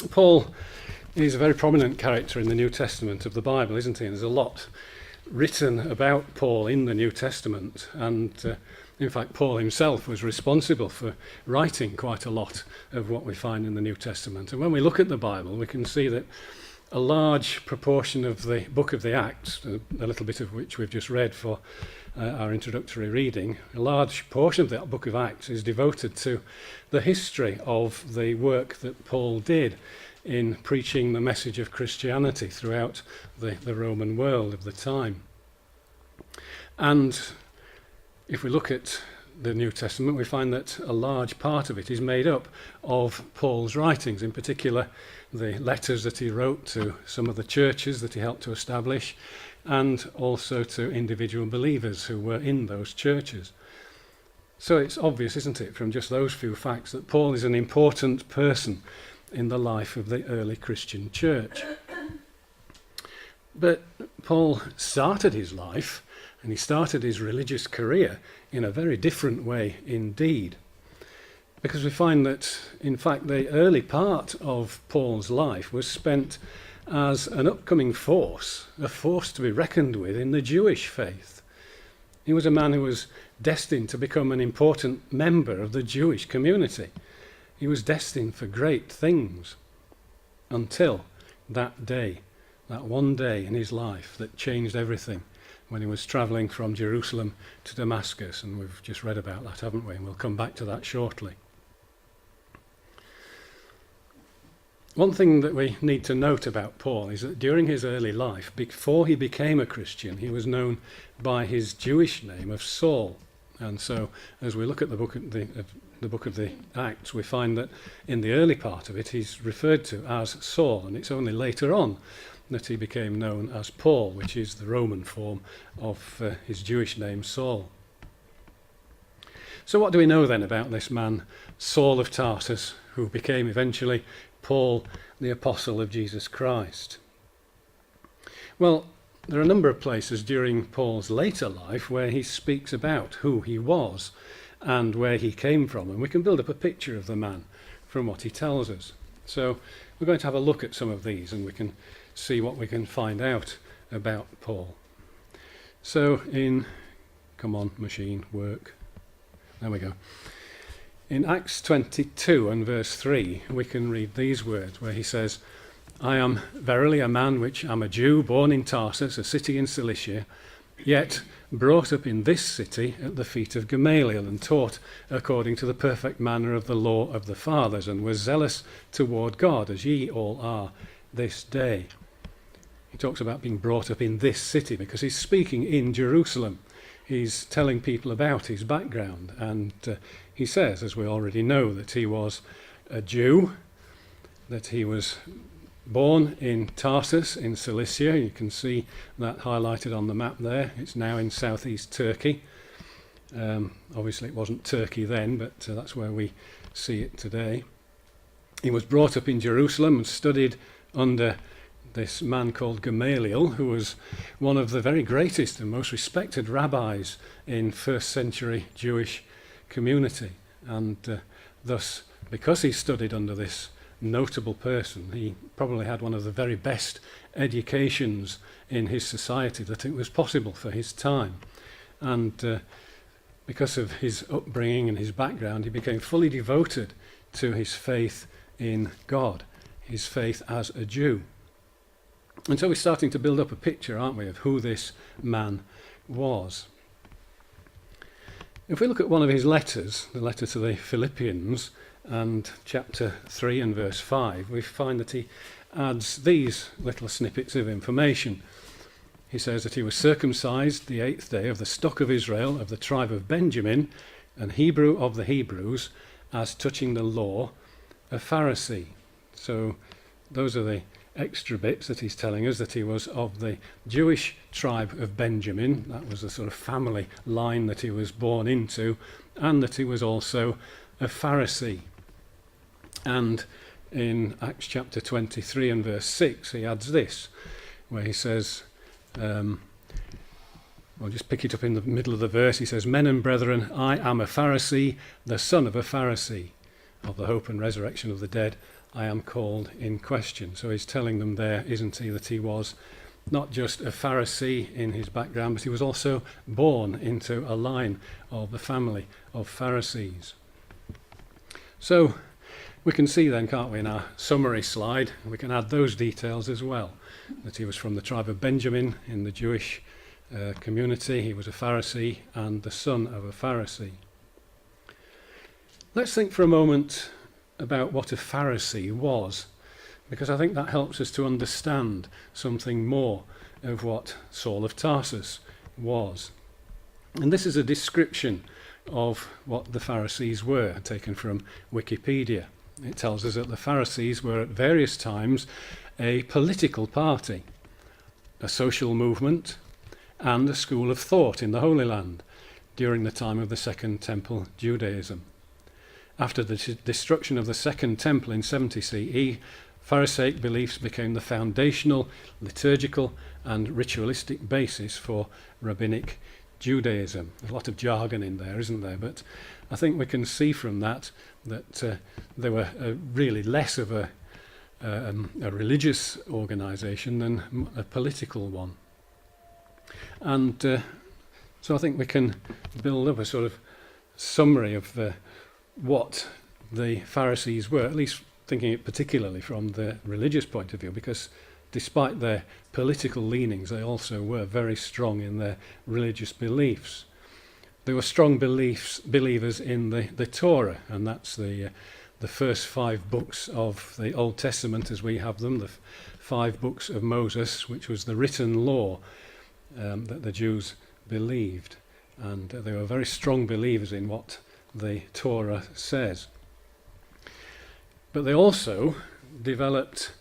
Paul is a very prominent character in the New Testament of the Bible, isn't he? And there's a lot written about Paul in the New Testament, and in fact Paul himself was responsible for writing quite a lot of what we find in the New Testament. And when we look at the Bible, we can see that a large proportion of the book of the Acts, a little bit of which we've just read for our introductory reading, a large portion of that book of Acts is devoted to the history of the work that Paul did in preaching the message of Christianity throughout the Roman world of the time. And if we look at the New Testament, we find that a large part of it is made up of Paul's writings, in particular the letters that he wrote to some of the churches that he helped to establish, and also to individual believers who were in those churches. So it's obvious, isn't it, from just those few facts, that Paul is an important person in the life of the early Christian church. But Paul started his life, and he started his religious career in a very different way indeed. Because we find that, in fact, the early part of Paul's life was spent as an upcoming force, a force to be reckoned with in the Jewish faith. He was a man who was destined to become an important member of the Jewish community. He was destined for great things until that day, that one day in his life that changed everything, when he was travelling from Jerusalem to Damascus. And we've just read about that, haven't we? And we'll come back to that shortly. One thing that we need to note about Paul is that during his early life, before he became a Christian, he was known by his Jewish name of Saul. And so as we look at the book of the Acts, we find that in the early part of it he's referred to as Saul, and it's only later on that he became known as Paul, which is the Roman form of his Jewish name, Saul. So what do we know then about this man, Saul of Tarsus, who became eventually Paul, the apostle of Jesus Christ? Well, there are a number of places during Paul's later life where he speaks about who he was and where he came from, and we can build up a picture of the man from what he tells us. So we're going to have a look at some of these, and we can see what we can find out about Paul. So come on, machine, work. There we go. In Acts 22 and verse 3, we can read these words where he says, I am verily a man which am a Jew, born in Tarsus, a city in Cilicia, yet brought up in this city at the feet of Gamaliel, and taught according to the perfect manner of the law of the fathers, and was zealous toward God, as ye all are this day. He talks about being brought up in this city because he's speaking in Jerusalem. He's telling people about his background, and he says, as we already know, that he was a Jew, that he was born in Tarsus in Cilicia. You can see that highlighted on the map there. It's now in southeast Turkey. Obviously it wasn't Turkey then, but that's where we see it today. He was brought up in Jerusalem and studied under this man called Gamaliel, who was one of the very greatest and most respected rabbis in first century Jewish community. And thus, because he studied under this notable person, he probably had one of the very best educations in his society that it was possible for his time. And because of his upbringing and his background, he became fully devoted to his faith in God, his faith as a Jew. And so we're starting to build up a picture, aren't we, of who this man was. If we look at one of his letters, the letter to the Philippians, and chapter 3 and verse 5, we find that he adds these little snippets of information. He says that he was circumcised the 8th day of the stock of Israel, of the tribe of Benjamin, and Hebrew of the Hebrews, as touching the law, a Pharisee. So those are the extra bits that he's telling us, that he was of the Jewish tribe of Benjamin. That was the sort of family line that he was born into, and that he was also a Pharisee. And in Acts chapter 23 and verse 6, he adds this, where he says, I'll just pick it up in the middle of the verse. He says, Men and brethren, I am a Pharisee, the son of a Pharisee, of the hope and resurrection of the dead, I am called in question. So he's telling them there, isn't he, that he was not just a Pharisee in his background, but he was also born into a line of the family of Pharisees. So we can see then, can't we, in our summary slide, we can add those details as well, that he was from the tribe of Benjamin in the Jewish community, he was a Pharisee and the son of a Pharisee. Let's think for a moment about what a Pharisee was, because I think that helps us to understand something more of what Saul of Tarsus was. And this is a description of what the Pharisees were, taken from Wikipedia. It tells us that the Pharisees were at various times a political party, a social movement, and a school of thought in the Holy Land during the time of the Second Temple Judaism. After the destruction of the Second Temple in 70 CE, Pharisaic beliefs became the foundational, liturgical and ritualistic basis for rabbinic Judaism. There's a lot of jargon in there, isn't there? But I think we can see from that they were really less of a religious organisation than a political one. And so I think we can build up a sort of summary of what the Pharisees were, at least thinking it particularly from the religious point of view, because despite their political leanings, they also were very strong in their religious beliefs. They were strong believers in the Torah, and that's the first 5 books of the Old Testament as we have them, the 5 books of Moses, which was the written law that the Jews believed. And they were very strong believers in what the Torah says. But they also developed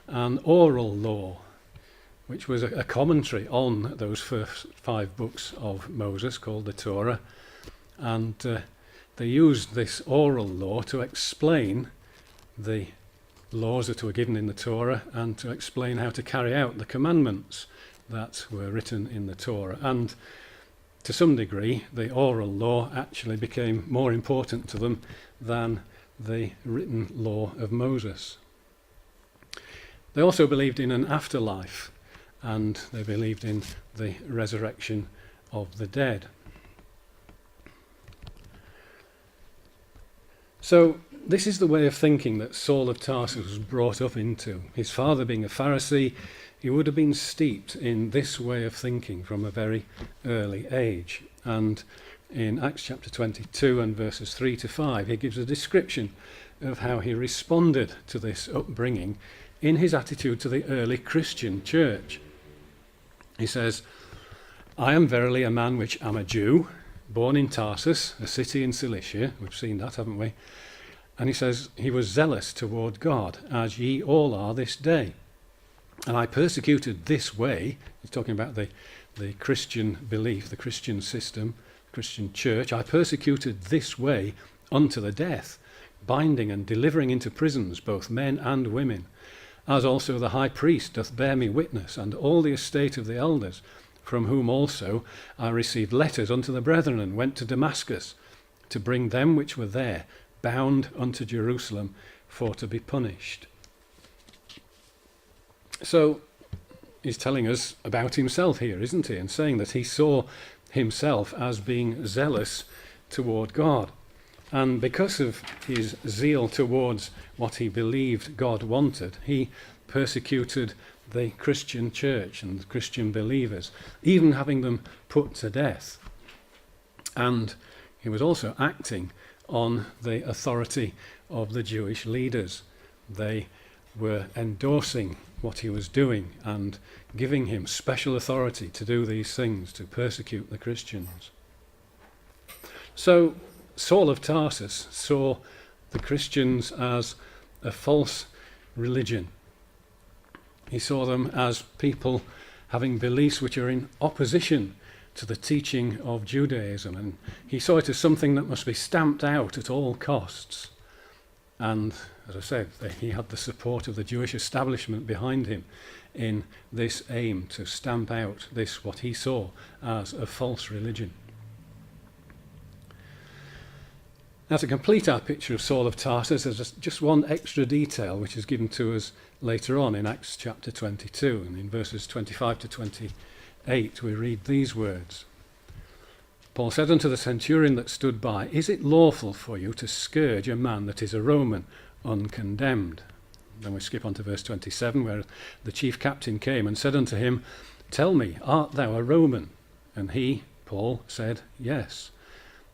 an oral law, which was a commentary on those first 5 books of Moses called the Torah. And they used this oral law to explain the laws that were given in the Torah and to explain how to carry out the commandments that were written in the Torah. And to some degree, the oral law actually became more important to them than the written law of Moses. They also believed in an afterlife, and they believed in the resurrection of the dead. So this is the way of thinking that Saul of Tarsus was brought up into. His father being a Pharisee, he would have been steeped in this way of thinking from a very early age. And in Acts chapter 22 and verses 3 to 5, he gives a description of how he responded to this upbringing in his attitude to the early Christian church. He says, I am verily a man which am a Jew, born in Tarsus, a city in Cilicia. We've seen that, haven't we? And he says, he was zealous toward God, as ye all are this day. And I persecuted this way, he's talking about the Christian belief, the Christian system, Christian church. I persecuted this way unto the death, binding and delivering into prisons both men and women, as also the high priest doth bear me witness, and all the estate of the elders, from whom also I received letters unto the brethren, and went to Damascus, to bring them which were there, bound unto Jerusalem, for to be punished. So he's telling us about himself here, isn't he? And saying that he saw himself as being zealous toward God. And because of his zeal towards what he believed God wanted, he persecuted the Christian church and the Christian believers, even having them put to death. And he was also acting on the authority of the Jewish leaders. They were endorsing what he was doing and giving him special authority to do these things, to persecute the Christians. So Saul of Tarsus saw the Christians as a false religion. He saw them as people having beliefs which are in opposition to the teaching of Judaism, and he saw it as something that must be stamped out at all costs. And as I said, he had the support of the Jewish establishment behind him in this aim to stamp out this, what he saw as a false religion. Now, to complete our picture of Saul of Tarsus, there's just one extra detail which is given to us later on in Acts chapter 22, and in verses 25 to 28 we read these words. Paul said unto the centurion that stood by, Is it lawful for you to scourge a man that is a Roman, uncondemned? Then we skip on to verse 27, where the chief captain came and said unto him, Tell me, art thou a Roman? And he, Paul, said, Yes.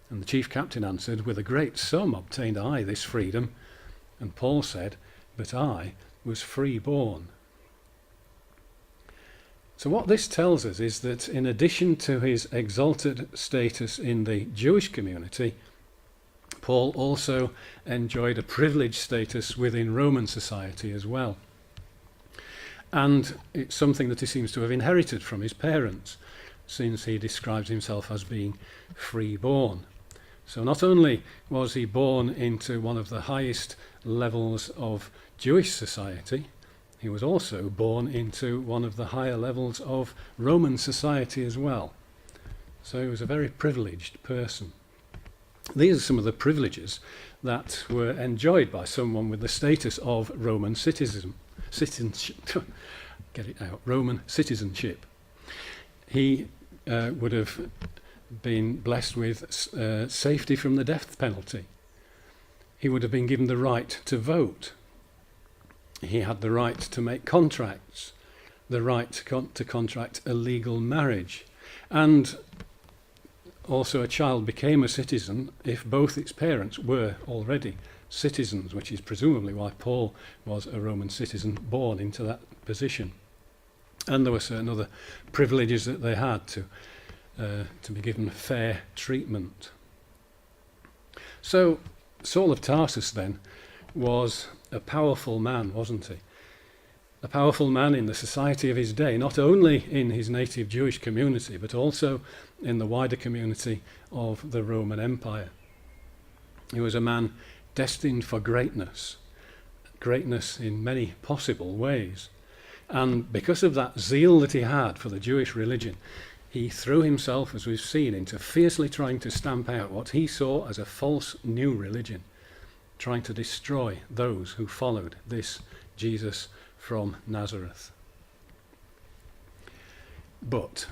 And the chief captain answered, With a great sum obtained I this freedom. And Paul said, But I was free-born. So what this tells us is that in addition to his exalted status in the Jewish community, Paul also enjoyed a privileged status within Roman society as well. And it's something that he seems to have inherited from his parents, since he describes himself as being free-born. So not only was he born into one of the highest levels of Jewish society, he was also born into one of the higher levels of Roman society as well. So he was a very privileged person. These are some of the privileges that were enjoyed by someone with the status of Roman citizenship. Roman citizenship. He would have been blessed with safety from the death penalty. He would have been given the right to vote. He had the right to make contracts, the right to contract a legal marriage, and also a child became a citizen if both its parents were already citizens, which is presumably why Paul was a Roman citizen born into that position. And there were certain other privileges that they had to be given fair treatment. So Saul of Tarsus then was a powerful man, wasn't he? A powerful man in the society of his day, not only in his native Jewish community, but also in the wider community of the Roman Empire. He was a man destined for greatness in many possible ways. And because of that zeal that he had for the Jewish religion, he threw himself, as we've seen, into fiercely trying to stamp out what he saw as a false new religion, trying to destroy those who followed this Jesus from Nazareth. But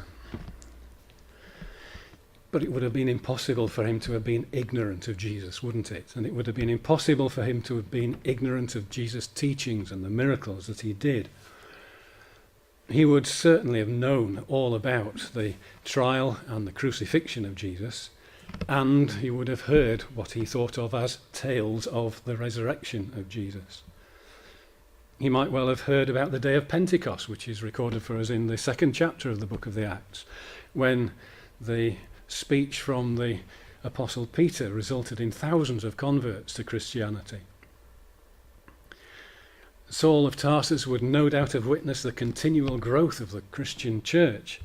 it would have been impossible for him to have been ignorant of Jesus, wouldn't it? And it would have been impossible for him to have been ignorant of Jesus' teachings and the miracles that he did. He would certainly have known all about the trial and the crucifixion of Jesus, and he would have heard what he thought of as tales of the resurrection of Jesus. He might well have heard about the day of Pentecost, which is recorded for us in the 2nd chapter of the book of the Acts, when the speech from the Apostle Peter resulted in thousands of converts to Christianity. Saul of Tarsus would no doubt have witnessed the continual growth of the Christian church,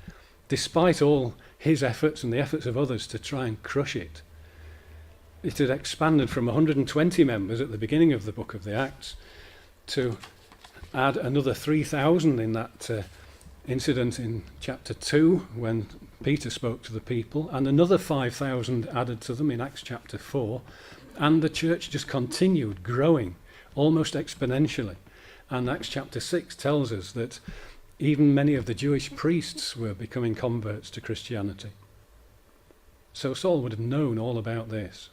despite all his efforts and the efforts of others to try and crush it. It had expanded from 120 members at the beginning of the book of the Acts to add another 3,000 in that incident in chapter 2 when Peter spoke to the people, and another 5,000 added to them in Acts chapter 4, and the church just continued growing almost exponentially. And Acts chapter 6 tells us that even many of the Jewish priests were becoming converts to Christianity. So Saul would have known all about this.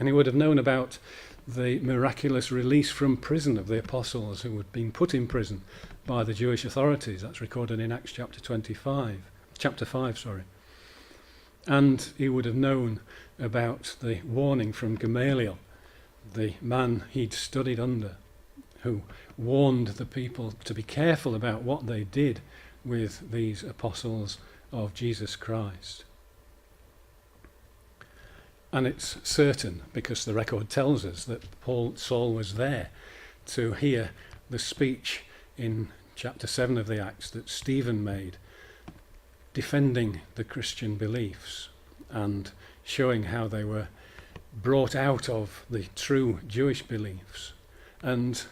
And he would have known about the miraculous release from prison of the apostles who had been put in prison by the Jewish authorities. That's recorded in Acts chapter 5. And he would have known about the warning from Gamaliel, the man he'd studied under, who warned the people to be careful about what they did with these apostles of Jesus Christ. And it's certain, because the record tells us, that Saul was there to hear the speech in chapter 7 of the Acts that Stephen made, defending the Christian beliefs and showing how they were brought out of the true Jewish beliefs. And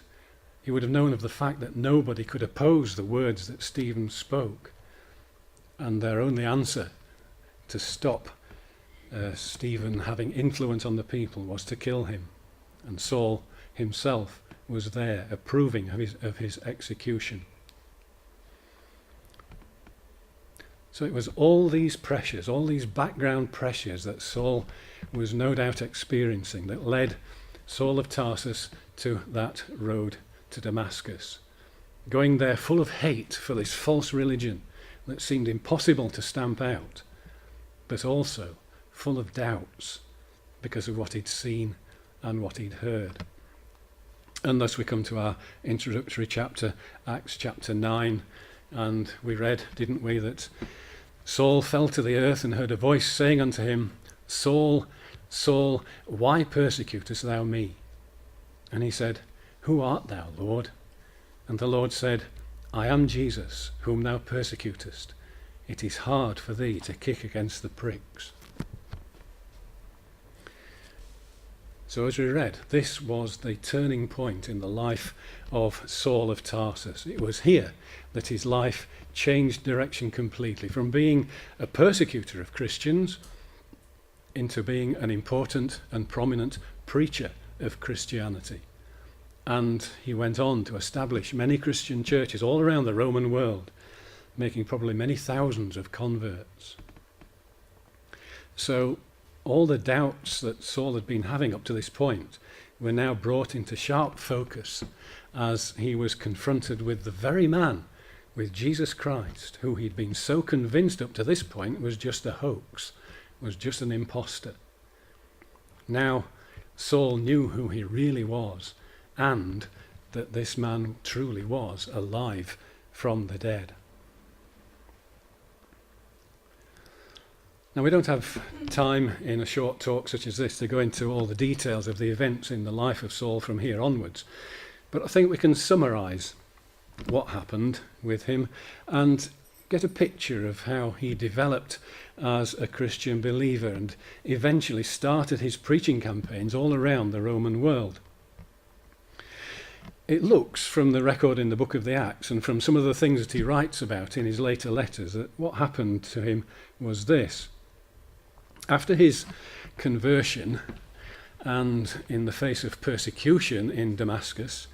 he would have known of the fact that nobody could oppose the words that Stephen spoke, and their only answer to stop Stephen having influence on the people was to kill him, and Saul himself was there approving of his execution. So it was all these pressures, all these background pressures that Saul was no doubt experiencing that led Saul of Tarsus to that road to Damascus, going there full of hate for this false religion that seemed impossible to stamp out, but also full of doubts because of what he'd seen and what he'd heard. And thus we come to our introductory chapter, Acts chapter 9, and we read, didn't we, that Saul fell to the earth and heard a voice saying unto him, Saul, Saul, why persecutest thou me? And he said, Who art thou, Lord? And the Lord said, I am Jesus, whom thou persecutest. It is hard for thee to kick against the pricks. So as we read, this was the turning point in the life of Saul of Tarsus. It was here that his life changed direction completely, from being a persecutor of Christians into being an important and prominent preacher of Christianity. And he went on to establish many Christian churches all around the Roman world, making probably many thousands of converts. So all the doubts that Saul had been having up to this point were now brought into sharp focus as he was confronted with the very man, with Jesus Christ, who he'd been so convinced up to this point was just a hoax, was just an imposter. Now Saul knew who he really was, and that this man truly was alive from the dead. Now, we don't have time in a short talk such as this to go into all the details of the events in the life of Saul from here onwards, but I think we can summarise what happened with him and get a picture of how he developed as a Christian believer and eventually started his preaching campaigns all around the Roman world. It looks from the record in the book of the Acts and from some of the things that he writes about in his later letters that what happened to him was this. After his conversion and in the face of persecution in Damascus,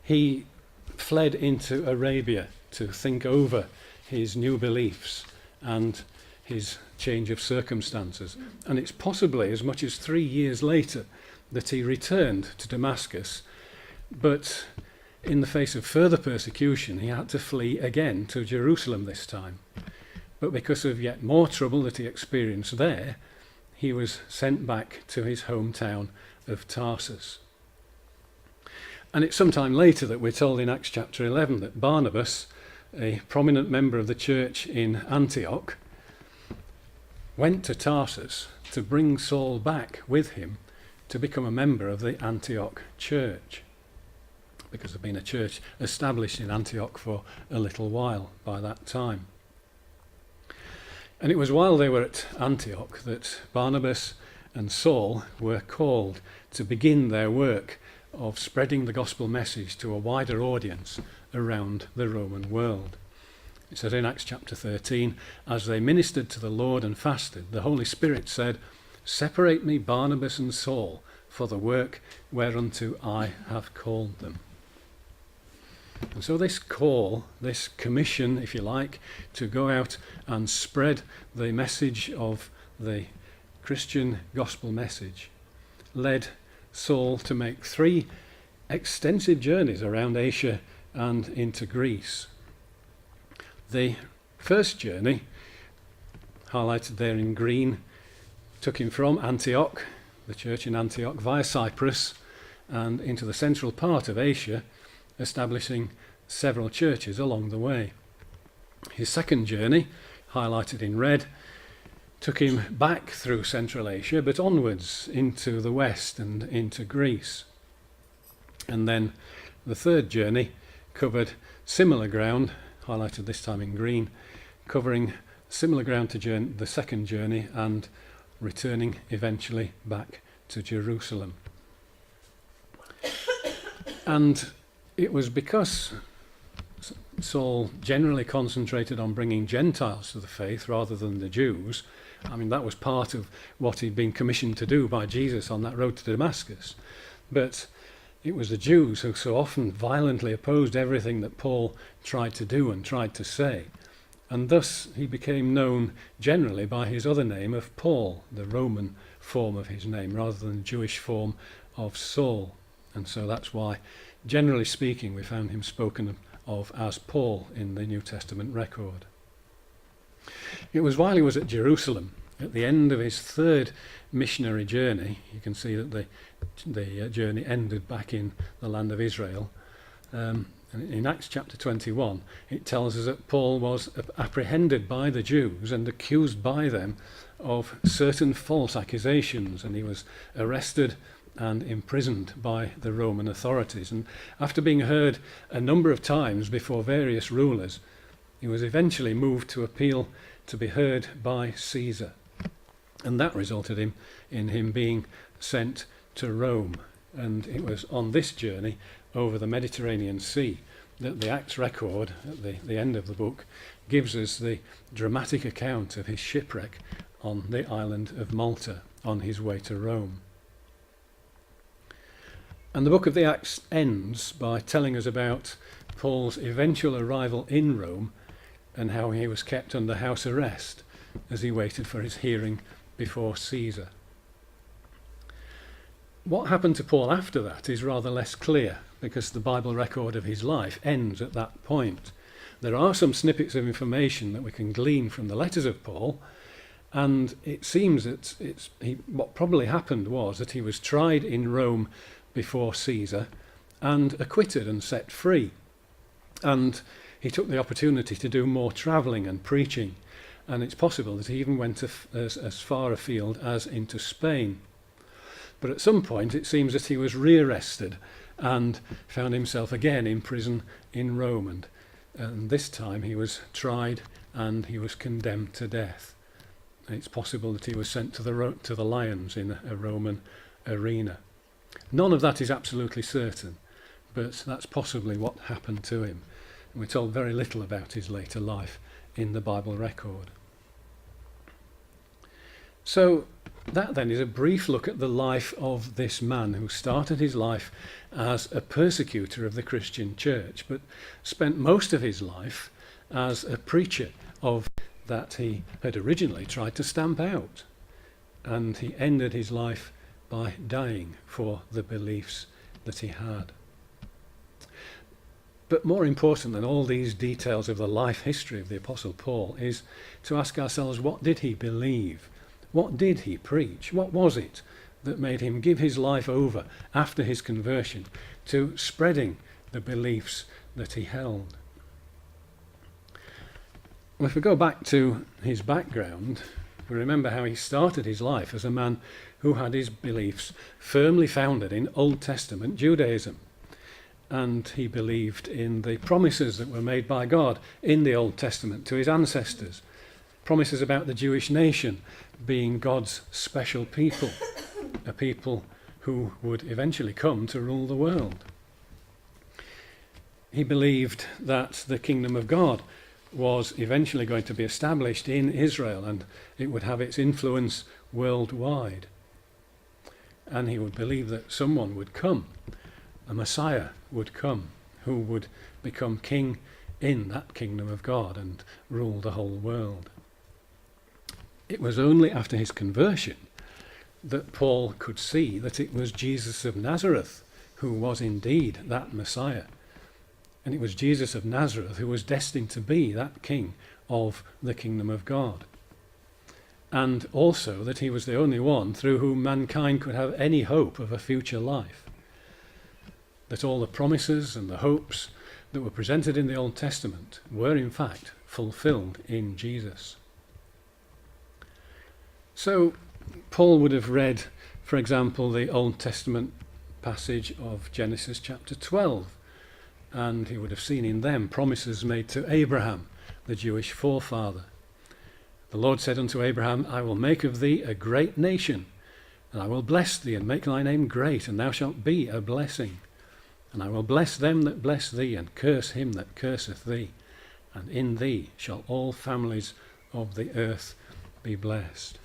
he fled into Arabia to think over his new beliefs and his change of circumstances. And it's possibly as much as 3 years later that he returned to Damascus, but in the face of further persecution, he had to flee again to Jerusalem this time. But because of yet more trouble that he experienced there, he was sent back to his hometown of Tarsus. And it's sometime later that we're told in Acts chapter 11 that Barnabas, a prominent member of the church in Antioch, went to Tarsus to bring Saul back with him to become a member of the Antioch church, because there had been a church established in Antioch for a little while by that time. And it was while they were at Antioch that Barnabas and Saul were called to begin their work of spreading the gospel message to a wider audience around the Roman world. It says in Acts chapter 13, as they ministered to the Lord and fasted, the Holy Spirit said, Separate me Barnabas and Saul for the work whereunto I have called them. And so this call, this commission, if you like, to go out and spread the message of the Christian gospel message led Saul to make 3 extensive journeys around Asia and into Greece. The first journey, highlighted there in green, took him from Antioch, the church in Antioch, via Cyprus and into the central part of Asia, establishing several churches along the way. His second journey, highlighted in red, took him back through Central Asia, but onwards into the west and into Greece. And then the third journey covered similar ground, highlighted this time in green, covering similar ground to the second journey and returning eventually back to Jerusalem. And it was because Saul generally concentrated on bringing Gentiles to the faith rather than the Jews, I mean, that was part of what he'd been commissioned to do by Jesus on that road to Damascus. But it was the Jews who so often violently opposed everything that Paul tried to do and tried to say. And thus he became known generally by his other name of Paul, the Roman form of his name, rather than the Jewish form of Saul. And so that's why, generally speaking, we found him spoken of as Paul in the New Testament record. It was while he was at Jerusalem, at the end of his third missionary journey. You can see that the journey ended back in the land of Israel. And in Acts chapter 21, it tells us that Paul was apprehended by the Jews and accused by them of certain false accusations, and he was arrested and imprisoned by the Roman authorities. And after being heard a number of times before various rulers, he was eventually moved to appeal to be heard by Caesar. And that resulted in him being sent to Rome. And it was on this journey over the Mediterranean Sea that the Acts record, at the end of the book, gives us the dramatic account of his shipwreck on the island of Malta on his way to Rome. And the book of the Acts ends by telling us about Paul's eventual arrival in Rome and how he was kept under house arrest as he waited for his hearing before Caesar. What happened to Paul after that is rather less clear, because the Bible record of his life ends at that point. There are some snippets of information that we can glean from the letters of Paul, and it seems that what probably happened was that he was tried in Rome before Caesar and acquitted and set free. And he took the opportunity to do more travelling and preaching, and it's possible that he even went as far afield as into Spain. But at some point it seems that he was rearrested and found himself again in prison in Rome, and this time he was tried and he was condemned to death. It's possible that he was sent to the lions in a Roman arena. None of that is absolutely certain, but that's possibly what happened to him. And we're told very little about his later life in the Bible record. So that then is a brief look at the life of this man who started his life as a persecutor of the Christian church, but spent most of his life as a preacher of that he had originally tried to stamp out. And he ended his life by dying for the beliefs that he had. But more important than all these details of the life history of the Apostle Paul is to ask ourselves, what did he believe? What did he preach? What was it that made him give his life over after his conversion to spreading the beliefs that he held? Well, if we go back to his background, we remember how he started his life as a man who had his beliefs firmly founded in Old Testament Judaism. And he believed in the promises that were made by God in the Old Testament to his ancestors. Promises about the Jewish nation being God's special people, a people who would eventually come to rule the world. He believed that the kingdom of God was eventually going to be established in Israel, and it would have its influence worldwide. And he would believe that someone would come, a Messiah would come, who would become king in that kingdom of God and rule the whole world. It was only after his conversion that Paul could see that it was Jesus of Nazareth who was indeed that Messiah. And it was Jesus of Nazareth who was destined to be that king of the kingdom of God. And also that he was the only one through whom mankind could have any hope of a future life. That all the promises and the hopes that were presented in the Old Testament were in fact fulfilled in Jesus. So Paul would have read, for example, the Old Testament passage of Genesis chapter 12, and he would have seen in them promises made to Abraham, the Jewish forefather. The Lord said unto Abraham, I will make of thee a great nation, and I will bless thee and make thy name great, and thou shalt be a blessing. And I will bless them that bless thee, and curse him that curseth thee. And in thee shall all families of the earth be blessed.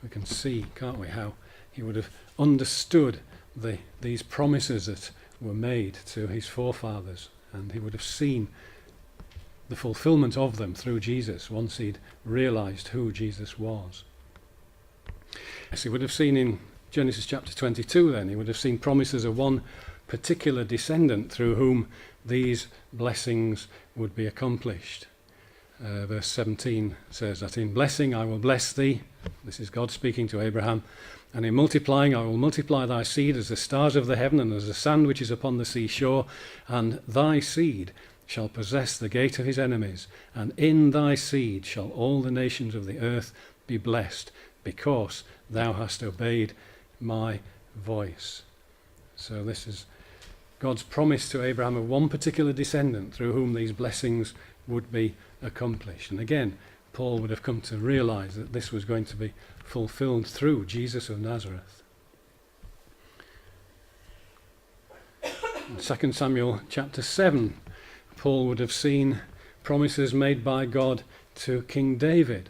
We can see, can't we, how he would have understood these promises that were made to his forefathers, and he would have seen the fulfillment of them through Jesus once he'd realized who Jesus was. As he would have seen in Genesis chapter 22 then, he would have seen promises of one particular descendant through whom these blessings would be accomplished. Verse 17 says that in blessing I will bless thee, this is God speaking to Abraham, and in multiplying I will multiply thy seed as the stars of the heaven and as the sand which is upon the seashore, and thy seed shall possess the gate of his enemies, and in thy seed shall all the nations of the earth be blessed, because thou hast obeyed my voice. So this is God's promise to Abraham of one particular descendant through whom these blessings would be accomplished. And again, Paul would have come to realize that this was going to be fulfilled through Jesus of Nazareth. In 2 Samuel chapter 7, Paul would have seen promises made by God to King David.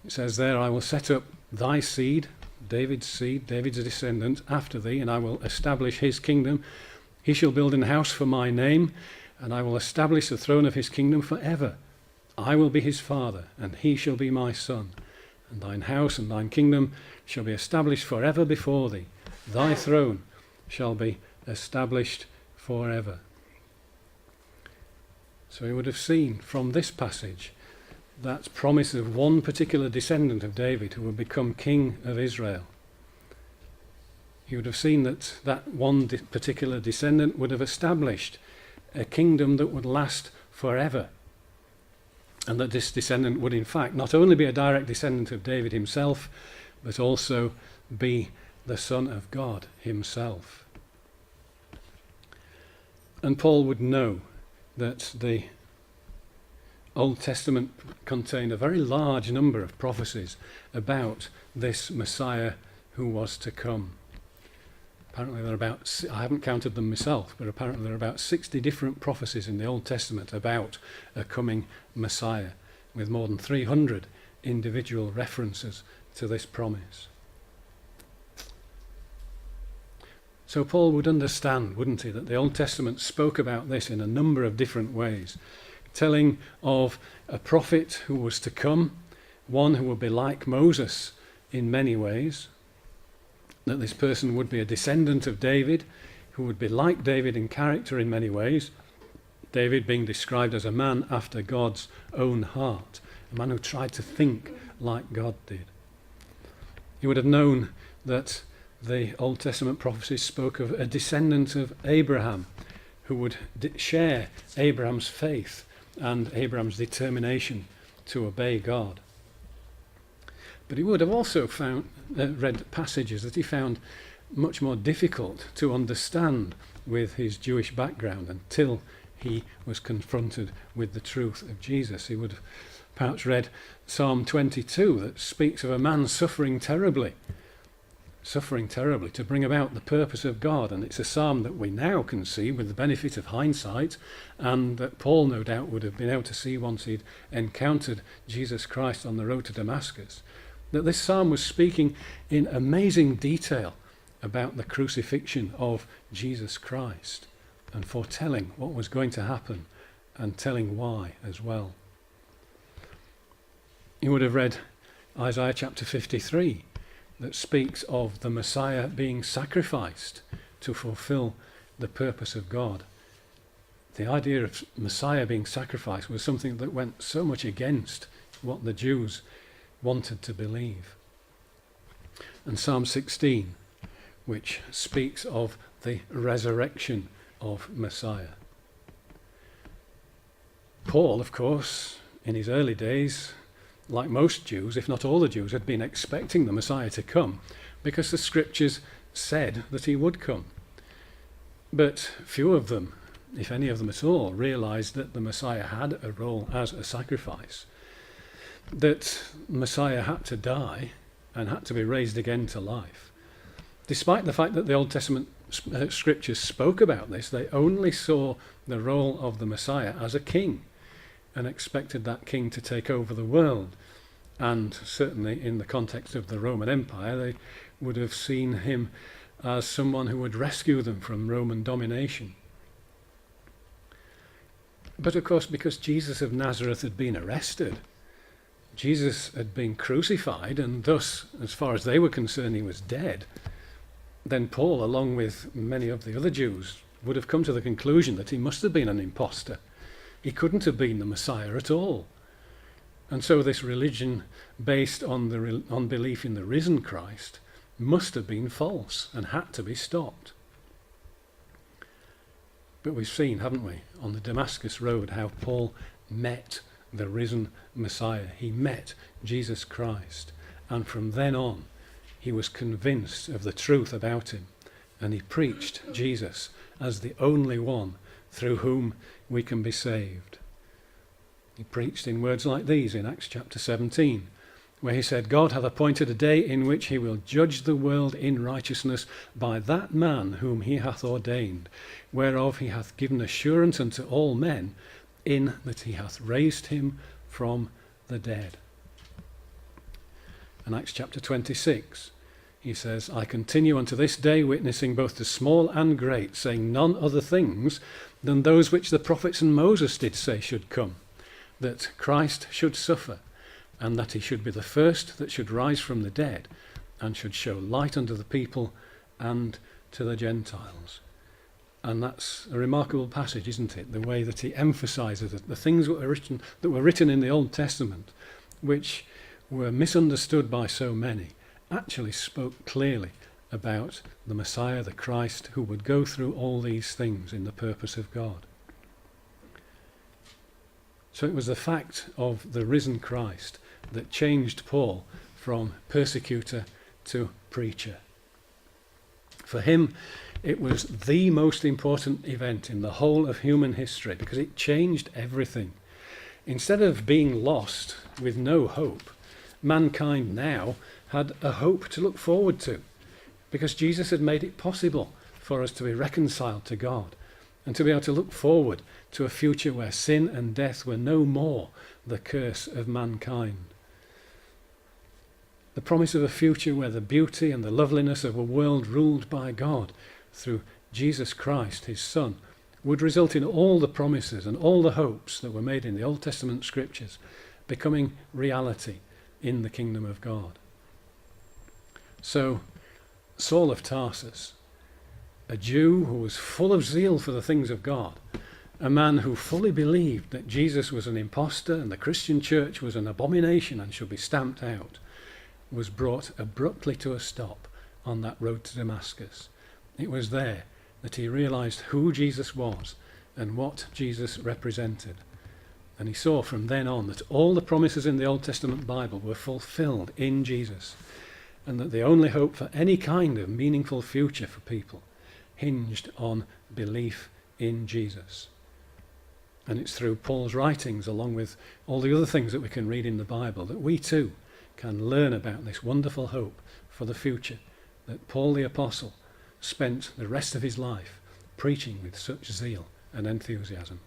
It says there, I will set up thy seed, David's descendant, after thee, and I will establish his kingdom. He shall build an house for my name, and I will establish the throne of his kingdom forever. I will be his father, and he shall be my son. And thine house and thine kingdom shall be established forever before thee. Thy throne shall be established forever. So he would have seen from this passage that promise of one particular descendant of David who would become king of Israel. He would have seen that one particular descendant would have established a kingdom that would last forever. And that this descendant would in fact not only be a direct descendant of David himself, but also be the Son of God himself. And Paul would know that the Old Testament contained a very large number of prophecies about this Messiah who was to come. Apparently there are about, I haven't counted them myself, but apparently there are about 60 different prophecies in the Old Testament about a coming Messiah, with more than 300 individual references to this promise. So Paul would understand, wouldn't he, that the Old Testament spoke about this in a number of different ways, telling of a prophet who was to come, one who would be like Moses in many ways, that this person would be a descendant of David, who would be like David in character in many ways, David being described as a man after God's own heart, a man who tried to think like God did. He would have known that the Old Testament prophecies spoke of a descendant of Abraham, who would share Abraham's faith and Abraham's determination to obey God. But he would have also read passages that he found much more difficult to understand with his Jewish background until he was confronted with the truth of Jesus. He would have perhaps read Psalm 22 that speaks of a man suffering terribly to bring about the purpose of God. And it's a psalm that we now can see with the benefit of hindsight, and that Paul no doubt would have been able to see once he'd encountered Jesus Christ on the road to Damascus. That this psalm was speaking in amazing detail about the crucifixion of Jesus Christ and foretelling what was going to happen and telling why as well. You would have read Isaiah chapter 53 that speaks of the Messiah being sacrificed to fulfill the purpose of God. The idea of Messiah being sacrificed was something that went so much against what the Jews wanted to believe. And Psalm 16, which speaks of the resurrection of Messiah. Paul, of course, in his early days, like most Jews, if not all the Jews, had been expecting the Messiah to come because the scriptures said that he would come. But few of them, if any of them at all, realized that the Messiah had a role as a sacrifice, that Messiah had to die and had to be raised again to life. Despite the fact that the Old Testament scriptures spoke about this, they only saw the role of the Messiah as a king and expected that king to take over the world And certainly in the context of the Roman Empire, they would have seen him as someone who would rescue them from Roman domination. But of course, because Jesus of Nazareth had been arrested, Jesus had been crucified, and thus, as far as they were concerned, he was dead, then Paul, along with many of the other Jews, would have come to the conclusion that he must have been an impostor. He couldn't have been the Messiah at all. And so this religion based on belief in the risen Christ must have been false and had to be stopped. But we've seen, haven't we, on the Damascus Road, how Paul met the risen Messiah. He met Jesus Christ. And from then on, he was convinced of the truth about him. And he preached Jesus as the only one through whom we can be saved. He preached in words like these in Acts chapter 17, where he said, God hath appointed a day in which he will judge the world in righteousness by that man whom he hath ordained, whereof he hath given assurance unto all men, in that he hath raised him from the dead. In Acts chapter 26, he says, I continue unto this day witnessing both to small and great, saying none other things than those which the prophets and Moses did say should come, that Christ should suffer, and that he should be the first that should rise from the dead, and should show light unto the people and to the Gentiles. And that's a remarkable passage, isn't it? The way that he emphasizes it. The things that were written in the Old Testament, which were misunderstood by so many, actually spoke clearly about the Messiah, the Christ, who would go through all these things in the purpose of God. So it was the fact of the risen Christ that changed Paul from persecutor to preacher. For him, it was the most important event in the whole of human history because it changed everything. Instead of being lost with no hope, mankind now had a hope to look forward to because Jesus had made it possible for us to be reconciled to God and to be able to look forward to a future where sin and death were no more the curse of mankind. The promise of a future where the beauty and the loveliness of a world ruled by God through Jesus Christ, his Son, would result in all the promises and all the hopes that were made in the Old Testament scriptures becoming reality in the kingdom of God. So, Saul of Tarsus, a Jew who was full of zeal for the things of God, a man who fully believed that Jesus was an impostor and the Christian church was an abomination and should be stamped out, was brought abruptly to a stop on that road to Damascus. It was there that he realized who Jesus was and what Jesus represented. And he saw from then on that all the promises in the Old Testament Bible were fulfilled in Jesus, and that the only hope for any kind of meaningful future for people hinged on belief in Jesus. And it's through Paul's writings, along with all the other things that we can read in the Bible, that we too can learn about this wonderful hope for the future that Paul the Apostle spent the rest of his life preaching with such zeal and enthusiasm.